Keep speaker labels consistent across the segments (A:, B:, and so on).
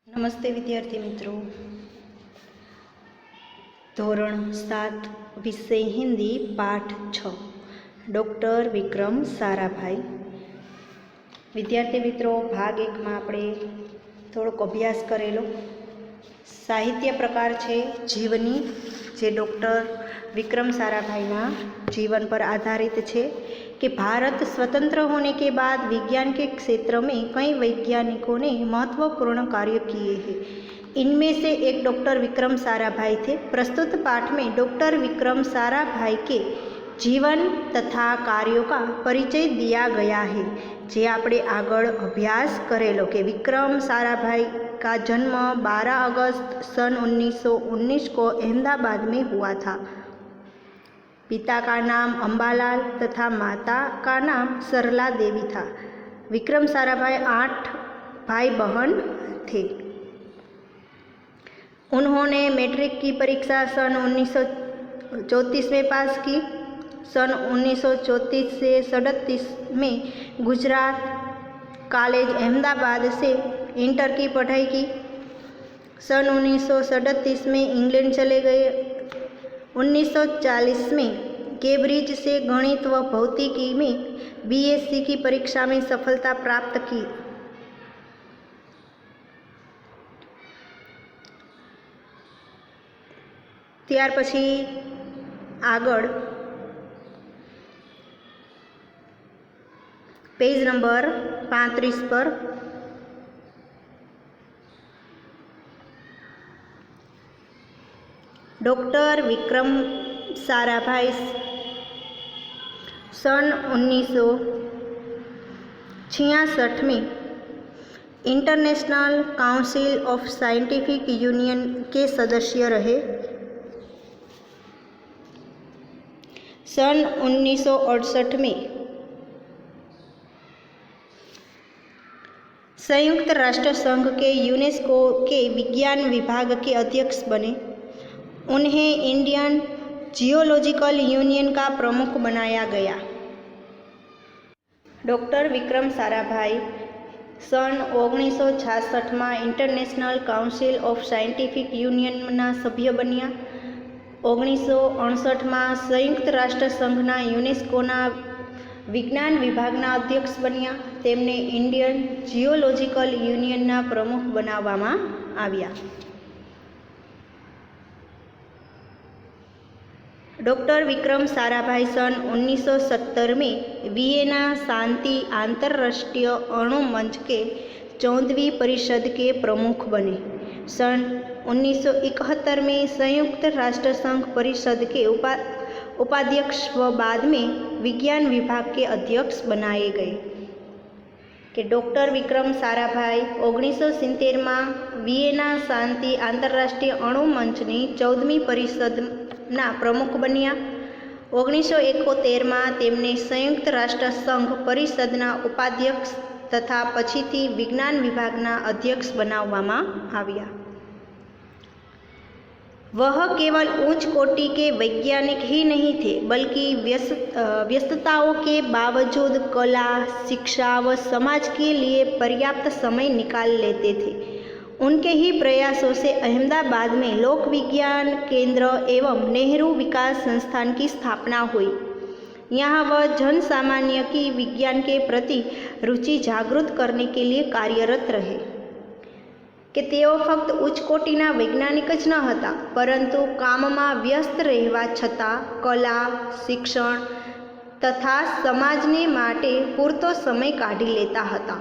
A: નમસ્તે વિદ્યાર્થી મિત્રો, ધોરણ 7 વિષય હિન્દી પાઠ 6 ડૉક્ટર વિક્રમ સારાભાઈ. વિદ્યાર્થી મિત્રો, ભાગ 1માં આપણે થોડોક અભ્યાસ કરેલો. સાહિત્ય પ્રકાર છે જીવની, જે ડૉક્ટર विक्रम साराभाई ना जीवन पर आधारित है कि भारत स्वतंत्र होने के बाद विज्ञान के क्षेत्र में कई वैज्ञानिकों ने महत्वपूर्ण कार्य किए हैं. इनमें से एक डॉक्टर विक्रम साराभाई थे. प्रस्तुत पाठ में डॉक्टर विक्रम साराभाई के जीवन तथा कार्यों का परिचय दिया गया है. जे આપણે આગળ અભ્યાસ કરેલો કે विक्रम साराभाई का जन्म 12 अगस्त सन 1919 को अहमदाबाद में हुआ था. पिता का नाम अंबालाल तथा माता का नाम सरला देवी था. विक्रम साराभाई 8 भाई बहन थे. उन्होंने मैट्रिक की परीक्षा सन 1934 में पास की. सन 1934 से 37 में गुजरात कॉलेज अहमदाबाद से इंटर की पढ़ाई की. सन 1937 में इंग्लैंड चले गए. 1940 में कैम्ब्रिज से गणित व भौतिकी में बीएससी की परीक्षा में सफलता प्राप्त की. ત્યાર પછી આગળ पेज नंबर 35 पर डॉक्टर विक्रम साराभाई सन 1966 में international council of scientific union के सदस्य रहे. सन 1968 में संयुक्त राष्ट्र संघ के यूनेस्को के विज्ञान विभाग के अध्यक्ष बने. उन्हें इंडियन जियोलॉजिकल यूनियन का प्रमुख बनाया गया. डॉक्टर विक्रम साराभाई सन 1966 में इंटरनेशनल काउंसिल ऑफ साइंटिफिक यूनियनना सभ्य बन्या. 1968 में संयुक्त राष्ट्र संघना यूनेस्कोना विज्ञान विभागना अध्यक्ष बन्या. तेमने इंडियन जियोलॉजिकल यूनियनना प्रमुख बनाववामां आव्या. डॉक्टर विक्रम साराभाई सन 1970 में वियना शांति अंतर्राष्ट्रीय अणु मंच के 14वीं परिषद के प्रमुख बने. सन 1971 में संयुक्त राष्ट्र संघ परिषद के उपाध्यक्ष व बाद में विज्ञान विभाग के अध्यक्ष बनाए गए. कि डॉक्टर विक्रम साराभाई 1970 में वियना शांति आंतरराष्ट्रीय अणु मंचनी 14મી परिषदना प्रमुख बन्या. 1971 में तेमने संयुक्त राष्ट्र संघ परिषदना उपाध्यक्ष तथा पछीथी विज्ञान विभागना अध्यक्ष बनाववामां आव्या. वह केवल उच्च कोटि के वैज्ञानिक ही नहीं थे, बल्कि व्यस्तताओं के बावजूद कला, शिक्षा व समाज के लिए पर्याप्त समय निकाल लेते थे. उनके ही प्रयासों से अहमदाबाद में लोक विज्ञान केंद्र एवं नेहरू विकास संस्थान की स्थापना हुई. यहाँ वह जन सामान्य की विज्ञान के प्रति रुचि जागृत करने के लिए कार्यरत रहे. कि तेओ फक्त उच्च कोटिना वैज्ञानिक ज न हता, परंतु काममां व्यस्त रहेवा छतां कला, शिक्षण तथा समाजने माटे पूरतो समय काढी लेता हता.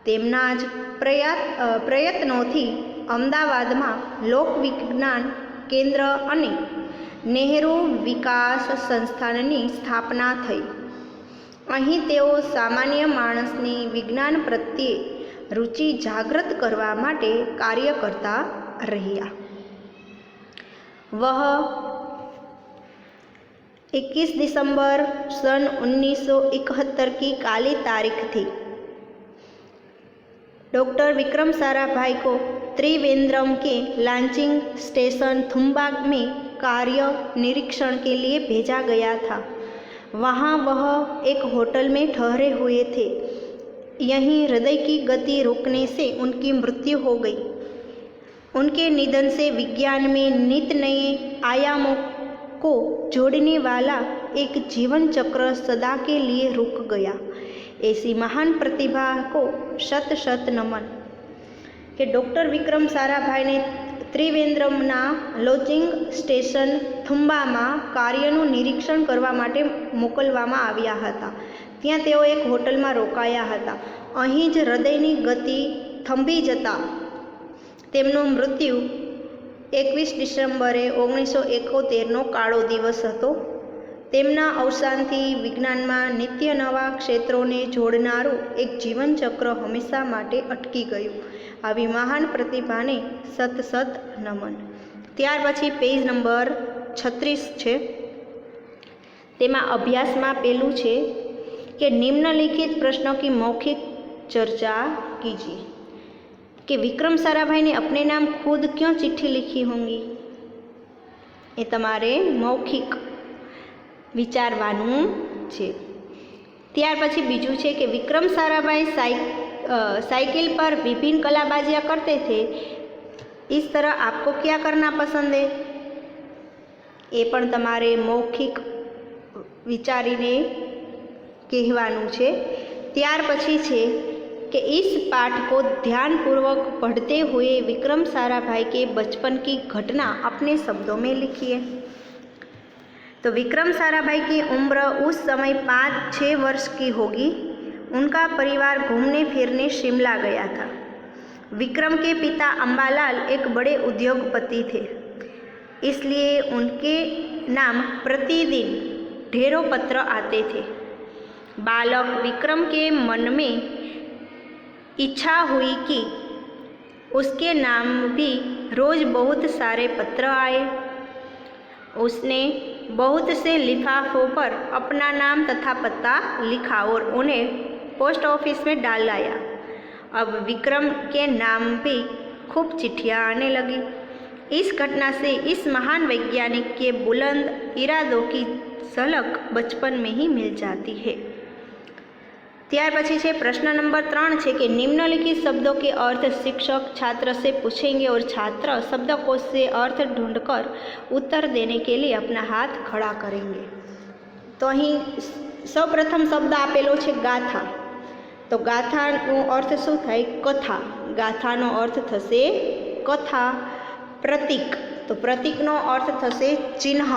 A: तेमना ज प्रयत्नोथी अमदावादमां लोक विज्ञान केंद्र अने नेहरू विकास संस्थाननी स्थापना थई. અહીં તેઓ સામાન્ય માણસની વિજ્ઞાન પ્રત્યે रुचि जागृत करवा माटे कार्य करता रह्या. वह 21 दिसंबर सन 1971 की काली तारीख थी. डॉक्टर विक्रम साराभाई को त्रिवेंद्रम के लॉन्चिंग स्टेशन थुम्बाग में कार्य निरीक्षण के लिए भेजा गया था. वहाँ वह एक होटल में ठहरे हुए थे. यहीं हृदय की गति रुकने से उनकी मृत्यु हो गई. उनके निधन से विज्ञान में नित नए आयामों को जोड़ने वाला एक जीवन चक्र सदा के लिए रुक गया। ऐसी महान प्रतिभा को शत शत नमन। કે ડૉક્ટર વિક્રમ સારાભાઈને ત્રિવેન્દ્રમના લોજિંગ સ્ટેશન થુંબામાં કાર્યનું નિરીક્ષણ કરવા માટે મોકલવામાં આવ્યા હતા। ત્યાં તેઓ એક હોટલમાં રોકાયા હતા। અહીં જ હૃદયની ગતિ થંભી જતાં તેમનું મૃત્યુ 21 ડિસેમ્બરે 1971નો કાળો દિવસ હતો। તેમના અવસાનથી વિજ્ઞાનમાં નિત્ય નવા ક્ષેત્રોને જોડનારું એક જીવનચક્ર હંમેશા માટે અટકી ગયું। આવી મહાન પ્રતિભાને સત સત નમન। ત્યાર પછી પેજ નંબર 36 છે, તેમાં અભ્યાસમાં પેલું છે કે निम्नलिखित प्रश्नों की मौखिक चर्चा कीजिए। कि विक्रम साराभाई ने अपने नाम खुद क्यों चिट्ठी लिखी होंगी? ये तमारे मौखिक विचारवानुं छे। त्यार पछी बीजू छे कि विक्रम साराभाई साइकिल पर विभिन्न कलाबाजियाँ करते थे, इस तरह आपको क्या करना पसंद है? ये पण तमारे मौखिक विचारीने कहेवानुं छे। त्यार पछी छे कि इस पाठ को ध्यानपूर्वक पढ़ते हुए विक्रम साराभाई के बचपन की घटना अपने शब्दों में लिखिए। तो विक्रम साराभाई की उम्र उस समय 5-6 वर्ष की होगी। उनका परिवार घूमने फिरने शिमला गया था। विक्रम के पिता अंबालाल एक बड़े उद्योगपति थे, इसलिए उनके नाम प्रतिदिन ढेरों पत्र आते थे। बालक विक्रम के मन में इच्छा हुई कि उसके नाम भी रोज़ बहुत सारे पत्र आए। उसने बहुत से लिफाफों पर अपना नाम तथा पता लिखा और उन्हें पोस्ट ऑफिस में डाल आया। अब विक्रम के नाम भी खूब चिट्ठियाँ आने लगी। इस घटना से इस महान वैज्ञानिक के बुलंद इरादों की झलक बचपन में ही मिल जाती है। त्यार पछी छे प्रश्न नंबर 3 छे कि निम्नलिखित शब्दों के अर्थ शिक्षक छात्र से पूछेंगे और छात्र शब्दकोश से अर्थ ढूंढकर उत्तर देने के लिए अपना हाथ खड़ा करेंगे। तो अहीं सौप्रथम शब्द आपेलो छे गाथा। तो गाथानो अर्थ शुं थाय? कथा। गाथानो अर्थ थशे कथा। प्रतीक, तो प्रतीकनो अर्थ थशे चिन्ह।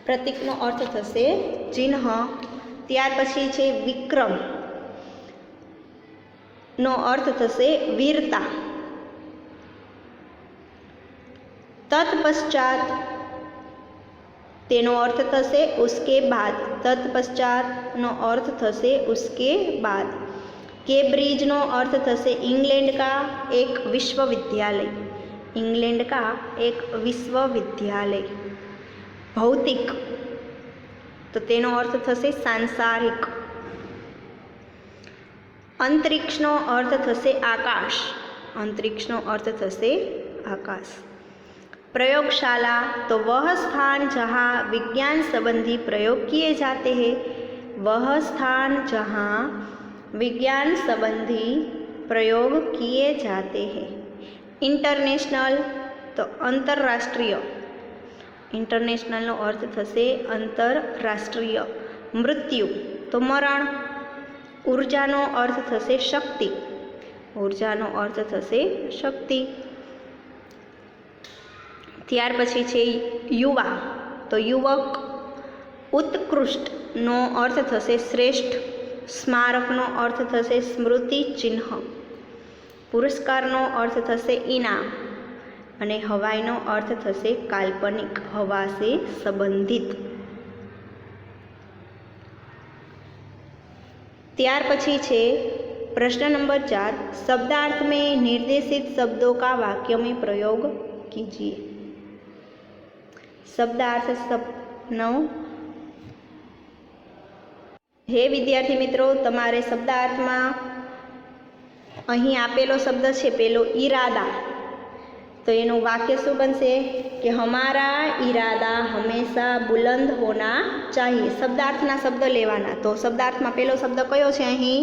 A: प्रतीकनो अर्थ थशे चिन्ह। त्यार पछी छे विक्रम नो अर्थ थशे वीरता। तत्पश्चात तेनो अर्थ थशे उसके बाद। तत्पश्चात नो अर्थ थशे उसके बाद। केम्ब्रिज नो अर्थ थशे इंग्लैंड का एक विश्वविद्यालय। इंग्लैंड का एक विश्वविद्यालय। भौतिक, तो तेनो अर्थ थशे सांसारिक। अंतरिक्षनो अर्थ थशे आकाश। अंतरिक्षनो अर्थ थशे आकाश। प्रयोगशाला, तो वह स्थान जहाँ विज्ञान संबंधी प्रयोग किए जाते हैं। वह स्थान जहाँ विज्ञान संबंधी प्रयोग किए जाते हैं। इंटरनेशनल, तो अंतरराष्ट्रीय। इंटरनेशनल नो अर्थ थशे अंतरराष्ट्रीय। मृत्यु, तो मरण। ऊर्जा नो अर्थ थशे शक्ति। ऊर्जा नो अर्थ थशे शक्ति। त्यार पछी छे युवा, तो युवक। उत्कृष्ट नो अर्थ थशे श्रेष्ठ। स्मारक नो अर्थ थशे स्मृति चिन्ह। पुरस्कार नो अर्थ थशे इनाम। અને હવાઈનો अर्थ થશે काल्पनिक, हवा से संबंधित। त्यार पछी छे प्रश्न नंबर 4, शब्दार्थ में निर्देशित शब्दों का वाक्य में प्रयोग कीजिए। शब्दार्थ शब्दनो हे विद्यार्थी मित्रों, तमारे शब्दार्थ में अहीं आपेलो शब्द छे पेलो इरादा। तो एनु वाक्य शुं बनशे कि हमारा इरादा हमेशा बुलंद होना चाहिए। शब्दार्थना शब्द लेवाना। तो शब्दार्थ में पहलो शब्द कयो छे अहीं?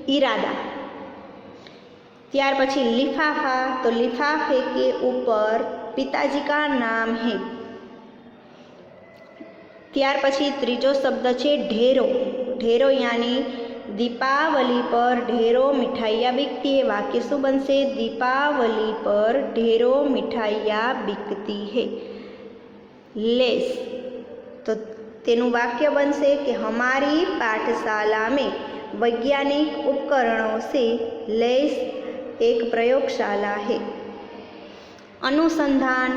A: इरादा। ત્યાર પછી लिफाफा, तो लिफाफे के ऊपर पिताजी का नाम है। ત્યાર પછી ત્રીજો શબ્દ છે ઢેરો। ઢેરો यानी दीपावली पर ढेरों मिठाइयाँ बिकती है। वाक्य શું બનશે? दीपावली पर ढेरों मिठाइयाँ बिकती है। लेस, तो तेनु वाक्य बनसे कि हमारी पाठशाला में वैज्ञानिक उपकरणों से लैस एक प्रयोगशाला है। अनुसंधान,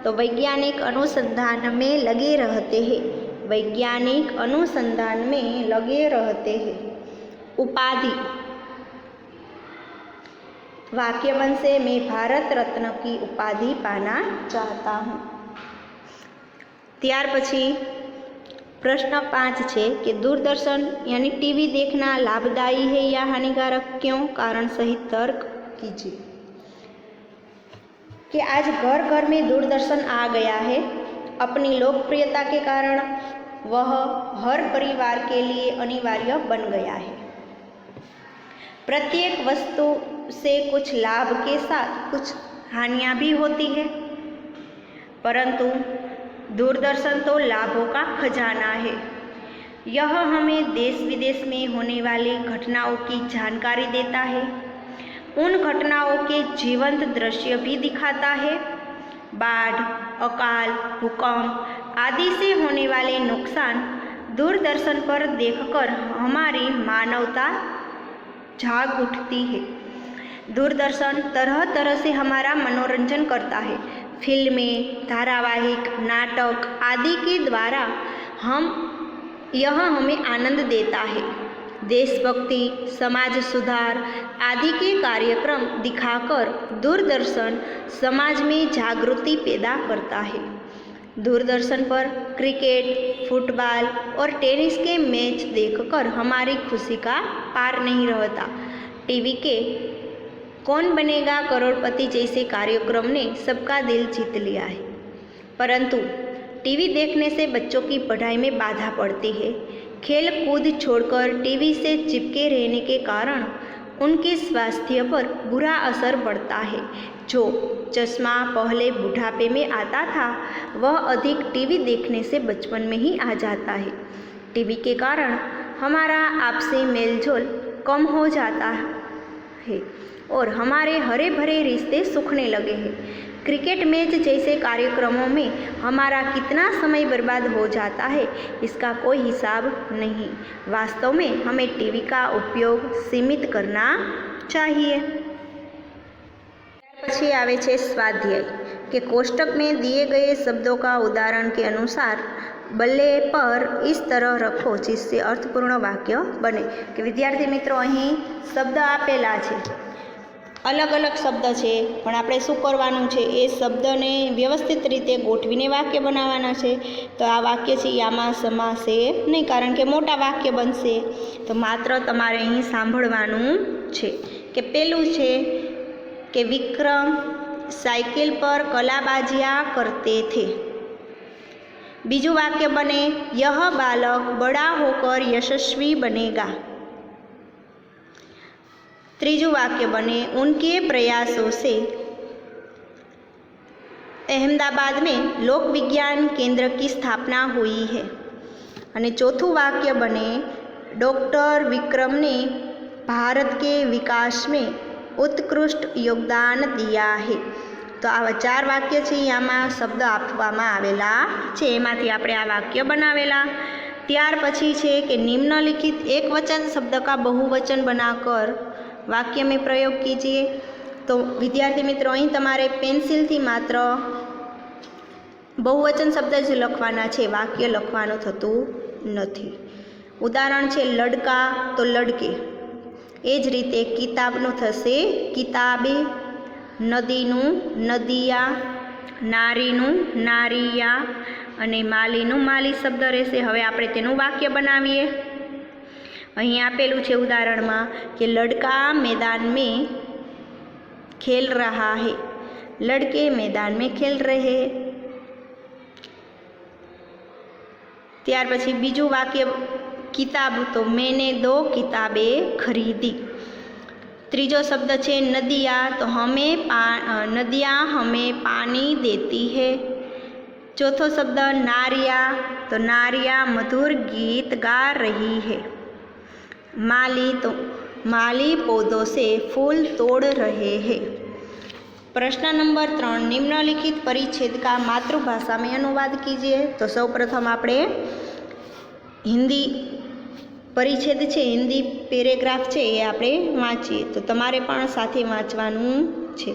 A: तो वैज्ञानिक अनुसंधान में लगे रहते हैं। वैज्ञानिक अनुसंधान में लगे रहते हैं। उपाधि, वाक्य बनसे मैं भारत रत्न की उपाधि पाना चाहता हूँ। ત્યાર પછી प्रश्न 5 है कि दूरदर्शन यानी टीवी देखना लाभदायी है या हानिकारक, क्यों? कारण सहित तर्क कीजिए। कि आज घर घर में दूरदर्शन आ गया है। अपनी लोकप्रियता के कारण वह हर परिवार के लिए अनिवार्य बन गया है। प्रत्येक वस्तु से कुछ लाभ के साथ कुछ हानियाँ भी होती है, परंतु दूरदर्शन तो लाभों का खजाना है। यह हमें देश विदेश में होने वाली घटनाओं की जानकारी देता है। उन घटनाओं के जीवंत दृश्य भी दिखाता है। बाढ़, अकाल, भूकंप आदि से होने वाले नुकसान दूरदर्शन पर देखकर हमारी मानवता जाग उठती है। दूरदर्शन तरह तरह से हमारा मनोरंजन करता है। फिल्में, धारावाहिक, नाटक आदि के द्वारा यह हमें आनंद देता है। देशभक्ति, समाज सुधार आदि के कार्यक्रम दिखाकर दूरदर्शन समाज में जागृति पैदा करता है। दूरदर्शन पर क्रिकेट, फुटबॉल और टेनिस के मैच देखकर हमारी खुशी का पार नहीं रहता। टीवी के कौन बनेगा करोड़पति जैसे कार्यक्रम ने सबका दिल जीत लिया है, परंतु टीवी देखने से बच्चों की पढ़ाई में बाधा पड़ती है। खेल कूद छोड़कर टीवी से चिपके रहने के कारण उनके स्वास्थ्य पर बुरा असर पड़ता है। जो चश्मा पहले बुढ़ापे में आता था, वह अधिक टीवी देखने से बचपन में ही आ जाता है। टीवी के कारण हमारा आपसी मेलजोल कम हो जाता है और हमारे हरे भरे रिश्ते सूखने लगे हैं। क्रिकेट मैच जैसे कार्यक्रमों में हमारा कितना समय बर्बाद हो जाता है, इसका कोई हिसाब नहीं। वास्तव में हमें टीवी का उपयोग सीमित करना चाहिए। પછી આવે છે સ્વાધ્યાય કે કોષ્ટક में दिए गए शब्दों का उदाहरण के अनुसार बल्ले पर इस तरह रखो जिससे अर्थपूर्ण वाक्य बने। कि विद्यार्थी मित्रों અહીં शब्द आपेला છે, अलग अलग शब्द है, पण आपणे शुं करवानुं छे ए शब्दने व्यवस्थित रीते गोठवीने वाक्य बनाववाना छे। तो आ वाक्य छे यामा समासे नहीं, कारण के मोटा वाक्य बनशे। तो मात्र तमारे अहीं सांभळवानुं छे। के पेलुं छे कि विक्रम साइकिल पर कलाबाजियाँ करते थे। बीजू वाक्य बने यह बालक बड़ा होकर यशस्वी बनेगा। त्रीजू वाक्य बने उनके प्रयासों से अहमदाबाद में लोक विज्ञान केंद्र की स्थापना हुई है। और चौथू वाक्य बने डॉक्टर विक्रम ने भारत के विकास में उत्कृष्ट योगदान दिया है। तो आवा 4 वाक्य छे, आमां शब्द आपवामां आवेला छे, एमांथी आपणे आ वाक्य बनावेला। त्यार पछी छे कि निम्नलिखित एक वचन शब्द का बहुवचन बनाकर वाक्य में प्रयोग कीजिए। तो विद्यार्थी मित्रों अहीं तमारे पेन्सिल थी मात्र बहुवचन शब्द ज लखवाना छे, वाक्य लखवानुं थतुं नथी। उदाहरण छे लड़का तो लड़के, ए ज रीते किताबनुं थशे किताबे, नदीनुं नदिया, नारीनुं नारिया अने मालीनुं माली शब्द रहेशे। हवे आपणे तेनुं वाक्य बनावीए। અહીં આપેલું છે ઉદાહરણમાં કે લડકા मैदान में खेल रहा है, लड़के मैदान में खेल रहे हैं। ત્યાર પછી બીજું વાક્ય किताब, तो मैंने 2 किताबें खरीदी। ત્રીજો શબ્દ છે નદિયા, તો નदियाँ हमें पानी देती है। चौथो शब्द नारिया, तो नारिया मधुर गीत गा रही है। माली, तो माली पौधों से फूल तोड़ रहे हैं। प्रश्न नंबर 3, निम्नलिखित परिच्छेद का मातृभाषा में अनुवाद कीजिए। तो सौप्रथम આપણે હિન્દી परिच्छेद છે, हिंदी पेरेग्राफ છે એ આપણે વાંચીએ। તો તમારે પણ સાથે વાંચવાનું છે।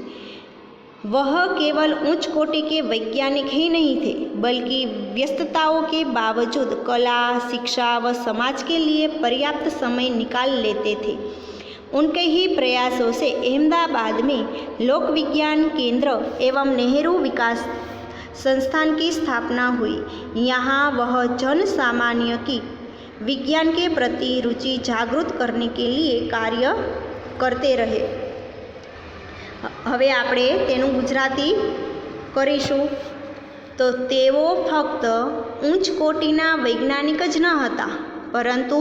A: वह केवल उच्च कोटि के वैज्ञानिक ही नहीं थे, बल्कि व्यस्तताओं के बावजूद कला, शिक्षा व समाज के लिए पर्याप्त समय निकाल लेते थे। उनके ही प्रयासों से अहमदाबाद में लोक विज्ञान केंद्र एवं नेहरू विकास संस्थान की स्थापना हुई। यहाँ वह जन सामान्य की विज्ञान के प्रति रुचि जागृत करने के लिए कार्य करते रहे। હવે આપણે તેનું ગુજરાતી કરીશું। તો તેઓ ફક્ત ઉચ્ચ કોટીના વૈજ્ઞાનિક જ ન હતા, પરંતુ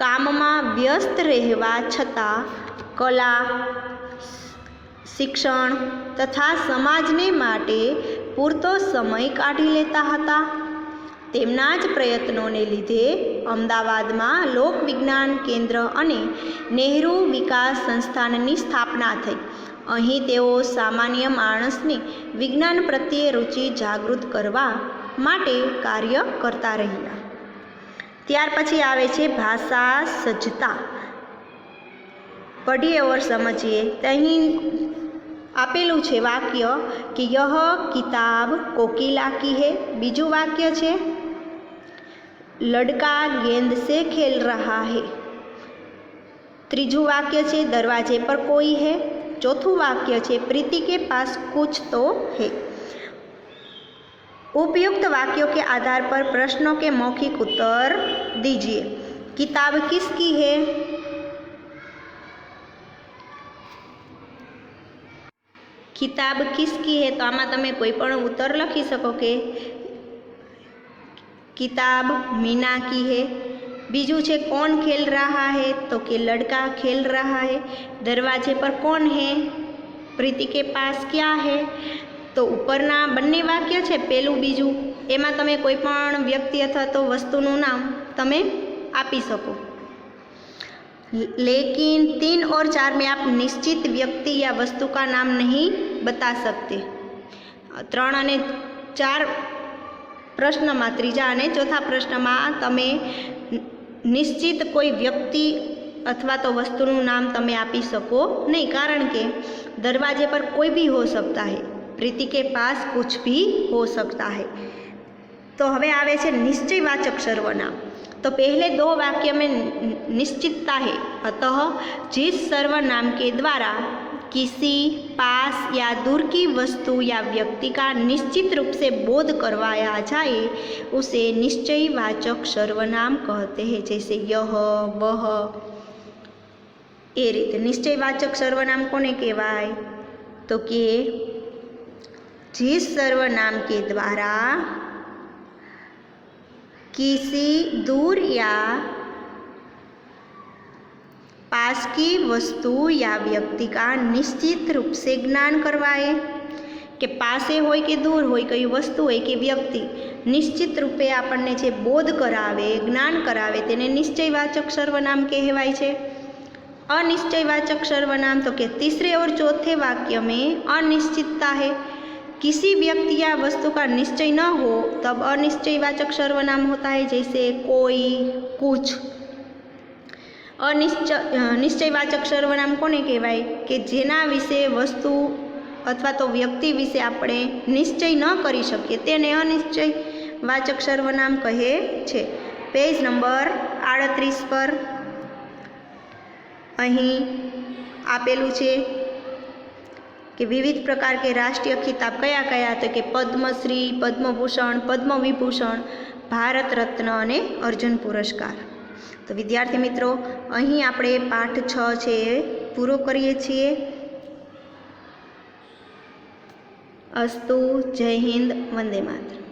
A: કામમાં વ્યસ્ત રહેવા છતાં કલા, શિક્ષણ તથા સમાજને માટે પૂરતો સમય કાઢી લેતા હતા। તેમના જ પ્રયત્નોને લીધે અમદાવાદમાં લોક વિજ્ઞાન કેન્દ્ર અને નહેરુ વિકાસ સંસ્થાનની સ્થાપના થઈ। અહીં તેઓ સામાન્ય માણસને વિજ્ઞાન પ્રત્યે રુચિ જાગૃત કરવા માટે કાર્ય કરતા રહ્યા। ત્યાર પછી આવે છે ભાષા સજ્જતા। पढ़िए और समझिए। तो અહીં આપેલું છે વાક્ય કે यह किताब कोकिला की है। બીજું વાક્ય છે लड़का गेंद से खेल रहा है। ત્રીજું વાક્ય છે दरवाजे पर कोई है। चौथું वाक्य है प्रीति के पास कुछ तो है। उपयुक्त वाक्यों के आधार पर प्रश्नों के मौखिक उत्तर दीजिए। किताब किसकी है? किताब किसकी है? तो आमा तमे कोई पण उत्तर लखी सको के किताब मीना की है। बीजू छे कौन खेल रहा है? तो कि लड़का खेल रहा है। दरवाजे पर कौन है? प्रीति के पास क्या है? तो उपरना बंने वाक्य छे पेलू बीजू एमां तमे कोई पण व्यक्ति अथवा तो वस्तुनुं नाम तमे आपी सको। लेकिन 3 और 4 में आप निश्चित व्यक्ति या वस्तु का नाम नहीं बता सकते। 3 અને 4 પ્રશ્નમાં, ત્રીજા અને ચોથા પ્રશ્નમાં તમે નિશ્ચિત કોઈ વ્યક્તિ अथवा तो वस्तुનું नाम तमे आपी सको नहीं, कारण के दरवाजे पर कोई भी हो सकता है, प्रीति के पास कुछ भी हो सकता है। तो हवे आवे छे निश्चयवाचक सर्वनाम। तो पहले 2 वाक्य में निश्चितता है, अतः जिस सर्वनाम के द्वारा किसी पास या दूर की वस्तु या व्यक्ति का निश्चित रूप से बोध करवाया जाए उसे निश्चयवाचक सर्वनाम कहते हैं। जैसे यह, वह, ए रीते निश्चयवाचक सर्वनाम कोने कहेवाय? तो कि जिस सर्वनाम के द्वारा किसी दूर या पास की वस्तु या व्यक्ति का निश्चित रूप से ज्ञान करवाए, के पासे होय के दूर होय, कई वस्तु होय के व्यक्ति निश्चित रूपे आपने जे बोध करावे, ज्ञान करावे, तेने निश्चयवाचक सर्वनाम कहेवाय छे। अनिश्चयवाचक सर्वनाम तो कि तीसरे और चौथे वाक्य में अनिश्चितता है। किसी व्यक्ति या वस्तु का निश्चय न हो तब अनिश्चयवाचक सर्वनाम होता है। जैसे कोई, कुछ। निश्चयवाचक सर्वनाम कोने कहेवाय? कि जेना विषे वस्तु अथवा तो व्यक्ति विषे आपणे निश्चय न करी शकीए तेने अनिश्चयवाचक सर्वनाम कहे छे। पेज नंबर 38 पर અહીં આપેલું છે કે વિવિધ પ્રકાર કે રાષ્ટ્રીય ખિતાબ કયા કયા? તો કે પદ્મશ્રી, પદ્મભૂષણ, પદ્મવિભૂષણ, ભારત રત્ન અને અર્જુન પુરસ્કાર। તો વિદ્યાર્થી મિત્રો, અહીં આપણે પાઠ 6 છે એ પૂરો કરીએ છીએ। અસ્તુ, જય હિન્દ, વંદે માતરમ।